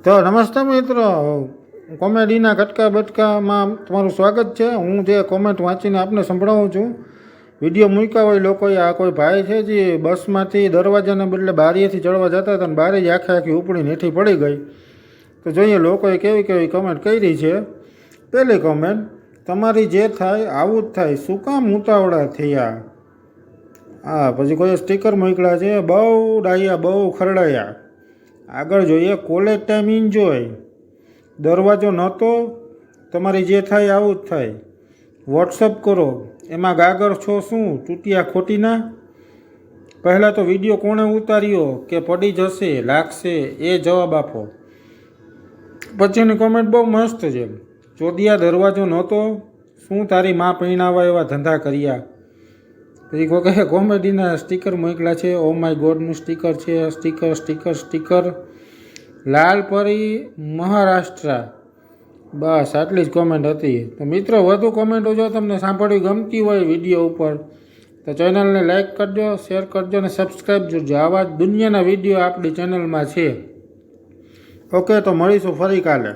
તો નમસ્તે મિત્રો, કોમેડીના કટકા બટકામાં તમારું સ્વાગત છે। હું જે કોમેન્ટ વાંચીને આપને સંભળાવું છું, વિડીયો મૂક્યા હોય લોકોએ। આ કોઈ ભાઈ છે જે બસમાંથી દરવાજાને બદલે બારીએથી ચડવા જતા હતા અને બારી જ આખી ઉપડીને હેઠી પડી ગઈ। તો જોઈએ લોકોએ કેવી કેવી કમેન્ટ કરી છે। પહેલી કમેન્ટ, તમારી જે થાય આવું જ થાય, શું કામ ઉતાવળા થયા। હા, પછી કોઈ સ્ટીકર મોકલ્યા છે, બહુ ડાયા બહુ ખરડાયા। આગળ જોઈએ, કોલેજ ટાઈમ એન્જોય, દરવાજો નહોતો, તમારી જે થાય આવું જ થાય, વોટ્સઅપ કરો, એમાં ગાગર છો શું, તૂટિયા ખોટીના। પહેલાં તો વિડીયો કોણે ઉતાર્યો કે પડી જશે લાગશે એ જવાબ આપો। પછીની કોમેન્ટ બહુ મસ્ત છે, ચોદિયા દરવાજો નહોતો, શું તારી માં પૈણાવા એવા ધંધા કર્યા। પછી કોઈ કોમેડીના સ્ટીકર મોકલ્યા છે, ઓ માય ગોડનું સ્ટીકર છે, સ્ટીકર સ્ટીકર સ્ટીકર। લાલ પરી મહારાષ્ટ્ર, બસ આટલી જ કોમેન્ટ હતી। તો મિત્રો, વધુ કોમેન્ટો જો તમને સાંભળવી ગમતી હોય વિડીયો ઉપર તો ચેનલને લાઈક કરજો, શેર કરજો અને સબસ્ક્રાઈબ કરજો। આવા જ દુનિયાના વિડીયો આપણી ચેનલમાં છે। ઓકે, તો મળીશું ફરી કાલે।